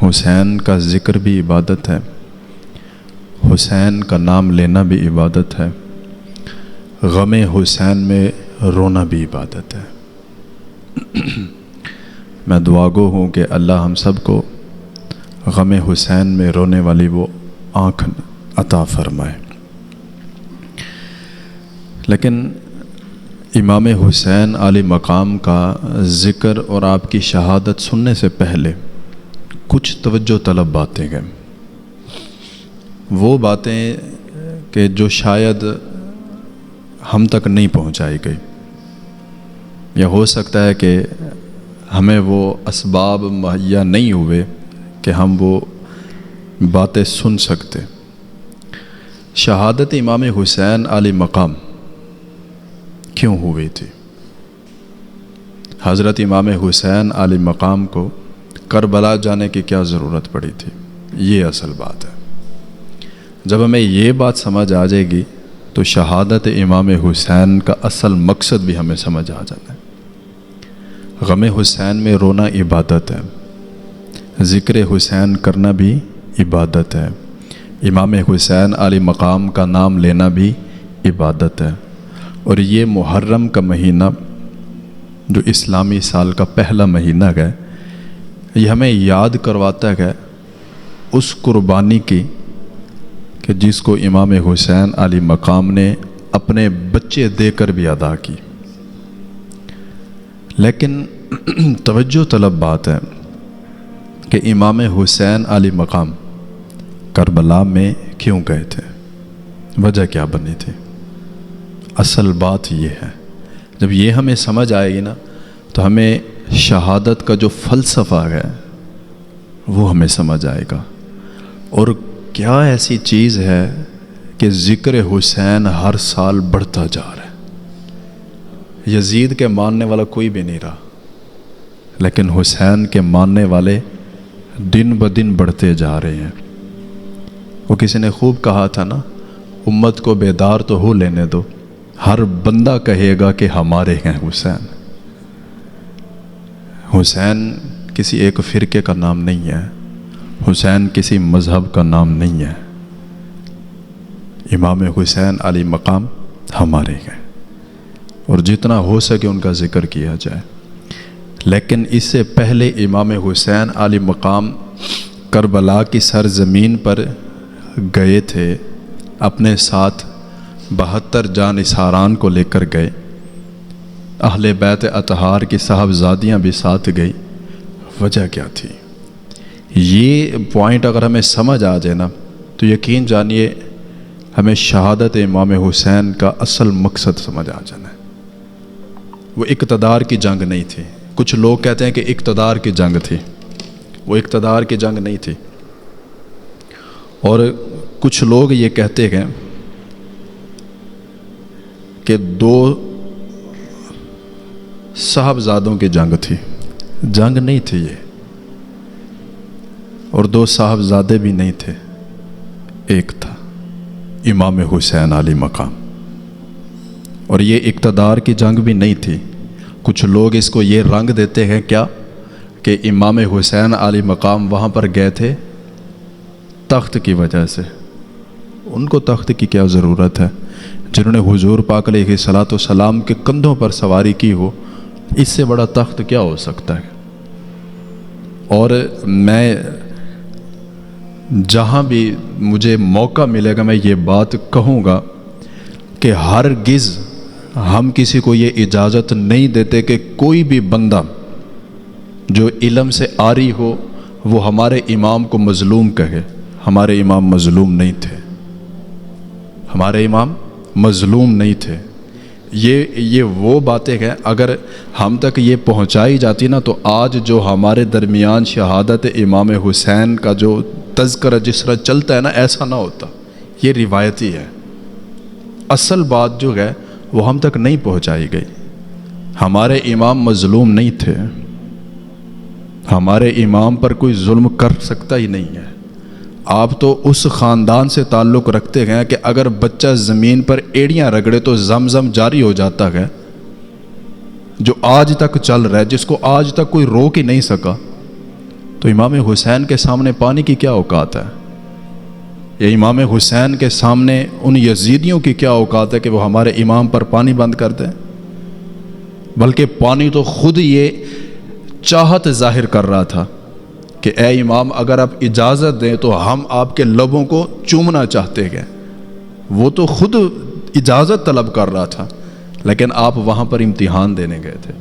حسین کا ذکر بھی عبادت ہے، حسین کا نام لینا بھی عبادت ہے، غم حسین میں رونا بھی عبادت ہے۔ میں دعا گو ہوں کہ اللہ ہم سب کو غم حسین میں رونے والی وہ آنکھ عطا فرمائے۔ لیکن امام حسین علی مقام کا ذکر اور آپ کی شہادت سننے سے پہلے کچھ توجہ طلب باتیں ہیں، وہ باتیں کہ جو شاید ہم تک نہیں پہنچائی گئی، یا ہو سکتا ہے کہ ہمیں وہ اسباب مہیا نہیں ہوئے کہ ہم وہ باتیں سن سکتے۔ شہادت امام حسین علی مقام کیوں ہوئی تھی؟ حضرت امام حسین علی مقام کو کربلا جانے کی کیا ضرورت پڑی تھی؟ یہ اصل بات ہے۔ جب ہمیں یہ بات سمجھ آ جائے گی تو شہادت امام حسین کا اصل مقصد بھی ہمیں سمجھ آ جانا ہے۔ غم حسین میں رونا عبادت ہے، ذکر حسین کرنا بھی عبادت ہے، امام حسین علی مقام کا نام لینا بھی عبادت ہے۔ اور یہ محرم کا مہینہ جو اسلامی سال کا پہلا مہینہ ہے، یہ ہمیں یاد کرواتا ہے اس قربانی کی کہ جس کو امام حسین علی مقام نے اپنے بچے دے کر بھی ادا کی۔ لیکن توجہ طلب بات ہے کہ امام حسین علی مقام کربلا میں کیوں گئے تھے، وجہ کیا بنی تھی؟ اصل بات یہ ہے، جب یہ ہمیں سمجھ آئے گی نا تو ہمیں شہادت کا جو فلسفہ ہے وہ ہمیں سمجھ آئے گا۔ اور کیا ایسی چیز ہے کہ ذکر حسین ہر سال بڑھتا جا رہا ہے، یزید کے ماننے والا کوئی بھی نہیں رہا، لیکن حسین کے ماننے والے دن بدن بڑھتے جا رہے ہیں۔ وہ کسی نے خوب کہا تھا نا، امت کو بیدار تو ہو لینے دو، ہر بندہ کہے گا کہ ہمارے ہیں حسین۔ حسین کسی ایک فرقے کا نام نہیں ہے، حسین کسی مذہب کا نام نہیں ہے، امام حسین علی مقام ہمارے ہیں، اور جتنا ہو سکے ان کا ذکر کیا جائے۔ لیکن اس سے پہلے امام حسین علی مقام کربلا کی سرزمین پر گئے تھے، اپنے ساتھ 72 جانثاران کو لے کر گئے، اہل بیت اطہار کی صاحبزادیاں بھی ساتھ گئی۔ وجہ کیا تھی؟ یہ پوائنٹ اگر ہمیں سمجھ آ جائے نا تو یقین جانیے ہمیں شہادت امام حسین کا اصل مقصد سمجھ آ جانا ہے۔ وہ اقتدار کی جنگ نہیں تھی۔ کچھ لوگ کہتے ہیں کہ اقتدار کی جنگ تھی، وہ اقتدار کی جنگ نہیں تھی۔ اور کچھ لوگ یہ کہتے ہیں کہ 2 صاحبزادوں کی جنگ تھی، جنگ نہیں تھی یہ، اور 2 صاحبزادے بھی نہیں تھے، ایک تھا امام حسین علی مقام۔ اور یہ اقتدار کی جنگ بھی نہیں تھی۔ کچھ لوگ اس کو یہ رنگ دیتے ہیں کیا کہ امام حسین علی مقام وہاں پر گئے تھے تخت کی وجہ سے۔ ان کو تخت کی کیا ضرورت ہے؟ جنہوں نے حضور پاک علیہ الصلوۃ والسلام کے کندھوں پر سواری کی ہو، اس سے بڑا تخت کیا ہو سکتا ہے؟ اور میں جہاں بھی مجھے موقع ملے گا میں یہ بات کہوں گا کہ ہرگز ہم کسی کو یہ اجازت نہیں دیتے کہ کوئی بھی بندہ جو علم سے عاری ہو وہ ہمارے امام کو مظلوم کہے۔ ہمارے امام مظلوم نہیں تھے، ہمارے امام مظلوم نہیں تھے۔ یہ وہ باتیں ہیں، اگر ہم تک یہ پہنچائی جاتی نا تو آج جو ہمارے درمیان شہادت امام حسین کا جو تذکرہ جس طرح چلتا ہے نا، ایسا نہ ہوتا۔ یہ روایتی ہے، اصل بات جو ہے وہ ہم تک نہیں پہنچائی گئی۔ ہمارے امام مظلوم نہیں تھے، ہمارے امام پر کوئی ظلم کر سکتا ہی نہیں ہے۔ آپ تو اس خاندان سے تعلق رکھتے ہیں کہ اگر بچہ زمین پر ایڑیاں رگڑے تو زمزم جاری ہو جاتا ہے، جو آج تک چل رہا ہے، جس کو آج تک کوئی روک ہی نہیں سکا۔ تو امام حسین کے سامنے پانی کی کیا اوقات ہے؟ یا امام حسین کے سامنے ان یزیدیوں کی کیا اوقات ہے کہ وہ ہمارے امام پر پانی بند کر دیں؟ بلکہ پانی تو خود یہ چاہت ظاہر کر رہا تھا کہ اے امام اگر آپ اجازت دیں تو ہم آپ کے لبوں کو چومنا چاہتے ہیں. وہ تو خود اجازت طلب کر رہا تھا، لیکن آپ وہاں پر امتحان دینے گئے تھے.